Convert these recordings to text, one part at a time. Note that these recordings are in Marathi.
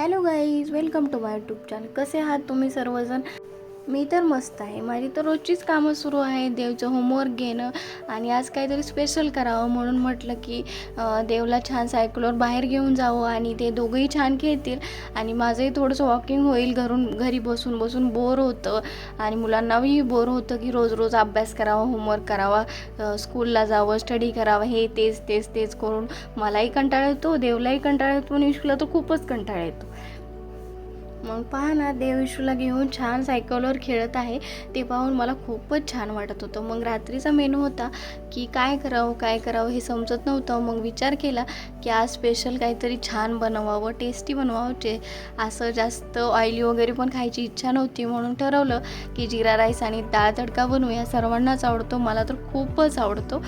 Hello guys, welcome to my YouTube channel. कसे आहात तुम्ही सर्वजण? मी तर मस्त आहे. माझी तर रोजचीच कामं सुरू आहे, देवचं होमवर्क घेणं आणि आज काहीतरी स्पेशल करावं म्हणून म्हटलं की देवला छान सायकलवर बाहेर घेऊन जावं आणि ते दोघंही छान खेळतील आणि माझंही थोडंसं वॉकिंग होईल. घरी बसून बसून बोर होतं आणि मुलांनाही बोर होतं की रोज रोज अभ्यास करावा, होमवर्क करावा, स्कूलला जावं, स्टडी करावं, हे तेच तेच तेच करून मलाही कंटाळा येतो, देवलाही कंटाळा येतो आणि विशूला तर खूपच कंटाळा येतो. मग पहा ना, देव विशूला घेऊन छान सायकलवर खेळत आहे. ते पाहून मला खूपच छान वाटत होतं. मग रात्रीचा मेनू होता की काय करावं हे समजत नव्हतं. मग विचार केला की आज स्पेशल काहीतरी छान बनवावं, टेस्टी बनवावं. असं जास्त ऑइली वगैरे पण खायची इच्छा नव्हती म्हणून ठरवलं की जिरा राईस आणि डाळ तडका बनवूया. सर्वांनाच आवडतो, मला तर खूपच आवडतो.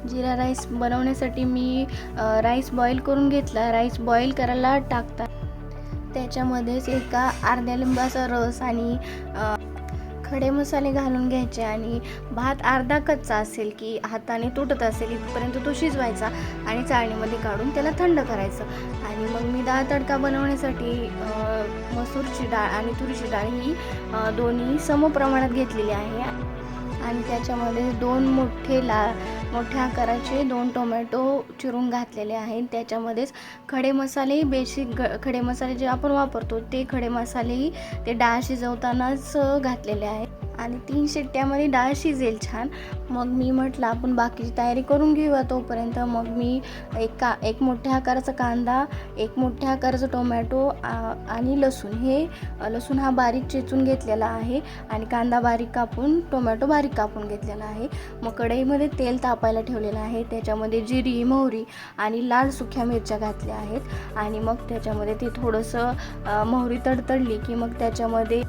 जिरा राईस बनवण्यासाठी मी राईस बॉईल करून घेतला. राईस बॉईल करायला टाकता त्याच्यामध्येच एका अर्ध्या लिंबाचा रस आणि खडे मसाले घालून घ्यायचे आणि भात अर्धा कच्चा असेल की हाताने तुटत असेल इथपर्यंत तो शिजवायचा आणि चाळणीमध्ये काढून त्याला थंड करायचं. आणि मग मी डाळ तडका बनवण्यासाठी मसूरची डाळ आणि तुरीची डाळ ही दोन्ही समप्रमाणात घेतलेली आहे आणि त्याच्यामध्ये मोठ्या आकाराचे 2 टोमॅटो चिरून घातलेले आहेत. त्याच्यामध्येच खडे मसाले, बेसिक खडे मसाले जे आपण वापरतो ते खडे मसालेही ते डाळ शिजवतानाच घातलेले आहेत आणि 3 शिट्ट्यामध्ये डाळ शिजेल छान. मग मी म्हटलं आपण बाकीची तयारी करून घेऊया तोपर्यंत. मग मी एक मोठ्या आकाराचा कांदा, एक मोठ्या आकाराचा टोमॅटो आणि लसूण हा बारीक चेचून घेतलेला आहे आणि कांदा बारीक कापून, टोमॅटो बारीक कापून घेतलेला आहे. मग कढईमध्ये तेल तापायला ठेवलेलं आहे. त्याच्यामध्ये जिरी, मोहरी आणि लाल सुक्या मिरच्या घातल्या आहेत आणि मग त्याच्यामध्ये ते थोडंसं मोहरी तडतडली की मग त्याच्यामध्ये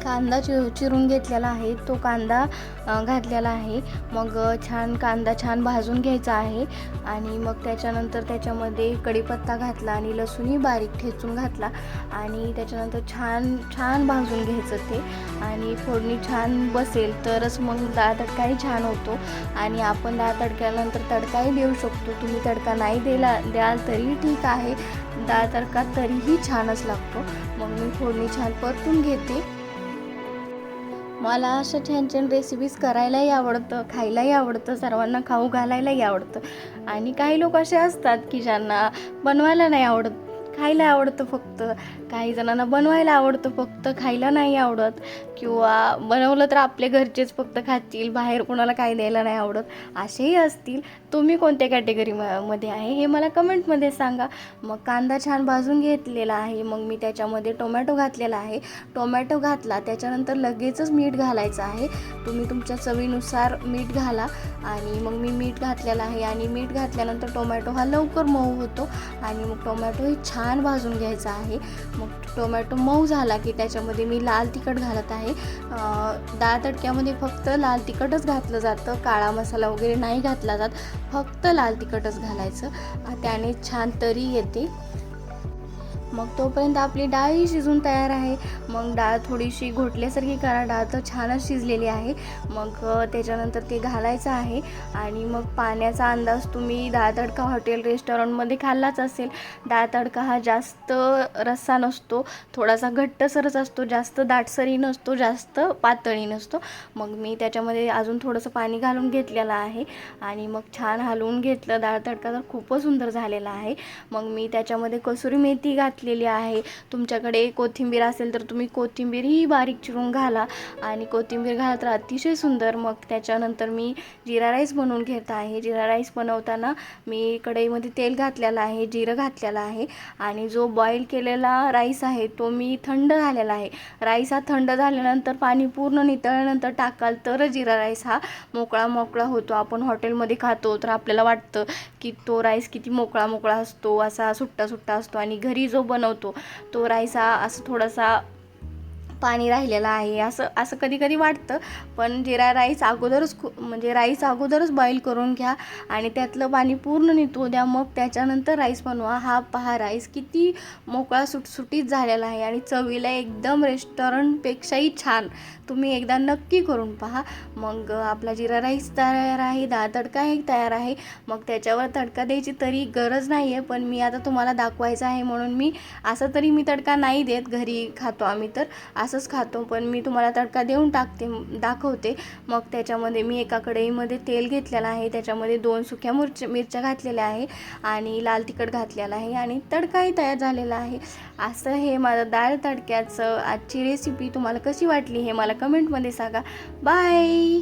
कांदा चिरून घेतलेला आहे, तो कांदा घातलेला आहे. मग कांदा छान भाजून घ्यायचा आहे आणि मग त्याच्यानंतर त्याच्यामध्ये कढीपत्ता घातला आणि लसूणही बारीक ठेचून घातला आणि त्याच्यानंतर छान भाजून घ्यायचं ते आणि फोडणी छान बसेल तरच मग डाळ तडकाही छान होतो. आणि आपण डाळ तडक्यानंतर तडकाही देऊ शकतो. तुम्ही तडका नाही द्याल तरीही ठीक आहे, डाळ तडका तरीही छानच लागतो. मग मी फोडणी छान परतून घेते. मला अशा छान छान रेसिपीज करायलाही आवडतं, खायलाही आवडतं, सर्वांना खाऊ घालायलाही आवडतं. आणि काही लोक असे असतात की ज्यांना बनवायला नाही आवडत, खायला आवडतं फक्त. काही जणांना बनवायला आवडतं फक्त, खायला नाही आवडत, किंवा बनवलं तर आपले घरचेच फक्त खातील, बाहेर कोणाला काही द्यायला नाही आवडत, असेही असतील. तुम्ही कोणत्या कॅटेगरीमध्ये आहे हे मला कमेंटमध्ये सांगा. मग कांदा छान भाजून घेतलेला आहे. मग मी त्याच्यामध्ये टोमॅटो घातलेला आहे. टोमॅटो घातला त्याच्यानंतर लगेचच मीठ घालायचं आहे. तुम्ही तुमच्या चवीनुसार मीठ घाला आणि मग मी मीठ घातलेलं आहे आणि मीठ घातल्यानंतर टोमॅटो हा लवकर मऊ होतो आणि मग टोमॅटो हे छान भाजून घ्यायचा आहे. मग टोमॅटो मऊ झाला की त्याच्यामध्ये मी लाल तिखट घालत आहे. डाळ तडक्यामध्ये फक्त लाल तिखटच घातलं जातं, काळा मसाला वगैरे नाही घातला जात, फक्त लाल तिखटच घालायचं, त्याने छान तरी येते. मग तोपर्यंत आपली डाळही शिजून तयार आहे. मग डाळ थोडीशी घोटल्यासारखी करा, डाळ तर छानच शिजलेली आहे. मग त्याच्यानंतर ते घालायचं आहे आणि मग पाण्याचा अंदाज तुम्ही डाळ तडका हॉटेल रेस्टॉरंटमध्ये खाल्लाच असेल. डाळ तडका हा जास्त रस्सा नसतो, थोडासा घट्टसरच असतो, जास्त दाटसरही नसतो, जास्त पातळही नसतो. मग मी त्याच्यामध्ये अजून थोडंसं पाणी घालून घेतलेलं आहे आणि मग छान हलवून घेतलं. डाळ तडका तर खूपच सुंदर झालेला आहे. मग मी त्याच्यामध्ये कसुरी मेथी घातलेली आहे. तुमच्याकडे कोथिंबीर असेल तर तुम्ही कोथिंबीरही बारीक चिरून घाला आणि कोथिंबीर घाला तर अतिशय सुंदर. मग त्याच्यानंतर मी जिरा राईस बनवून घेत आहे. जिरा राईस बनवताना मी कढईमध्ये तेल घातलेलं आहे, जिरं घातलेलं आहे आणि जो बॉईल केलेला राईस आहे तो मी थंड झालेला आहे. राईस हा थंड झाल्यानंतर पाणी पूर्ण नितळल्यानंतर टाकाल तर जिरा राईस हा मोकळा होतो. आपण हॉटेलमध्ये खातो तर आपल्याला वाटतं की तो राईस किती मोकळा असतो, असा सुट्टा असतो आणि घरी जो बनवतो तो राईस हा असं थोडासा पाणी राहिलेलं आहे असं असं कधी कधी वाटतं. पण जिरा राईस अगोदरच म्हणजे राईस अगोदरच बॉईल करून घ्या आणि त्यातलं पाणी पूर्ण निथळू द्या, मग त्याच्यानंतर राईस बनवा. हा पहा राईस किती मोकळा सुटसुटीत झालेला आहे आणि चवीला एकदम रेस्टॉरंटपेक्षाही छान. तुम्ही एकदा नक्की करून पहा. मग आपला जिरा राईस तयार आहे, डाळ तडकाही तयार आहे. मग त्याच्यावर तडका द्यायची तरी गरज नाही आहे, पण मी आता तुम्हाला दाखवायचं आहे म्हणून मी असं तरी मी तडका नाही देत, घरी खातो आम्ही तर असंच खातो, पण मी तुम्हाला तडका देऊन दाखवते. मग त्याच्यामध्ये मी एका कढईमध्ये तेल घेतलेलं आहे, त्याच्यामध्ये 2 सुक्या मिरच्या घातलेल्या आहे आणि लाल तिखट घातलेलं आहे आणि तडकाही तयार झालेला आहे. असं हे माझं डाळ तडक्याचं आजची रेसिपी तुम्हाला कशी वाटली हे मला कमेंटमध्ये सांगा. बाय.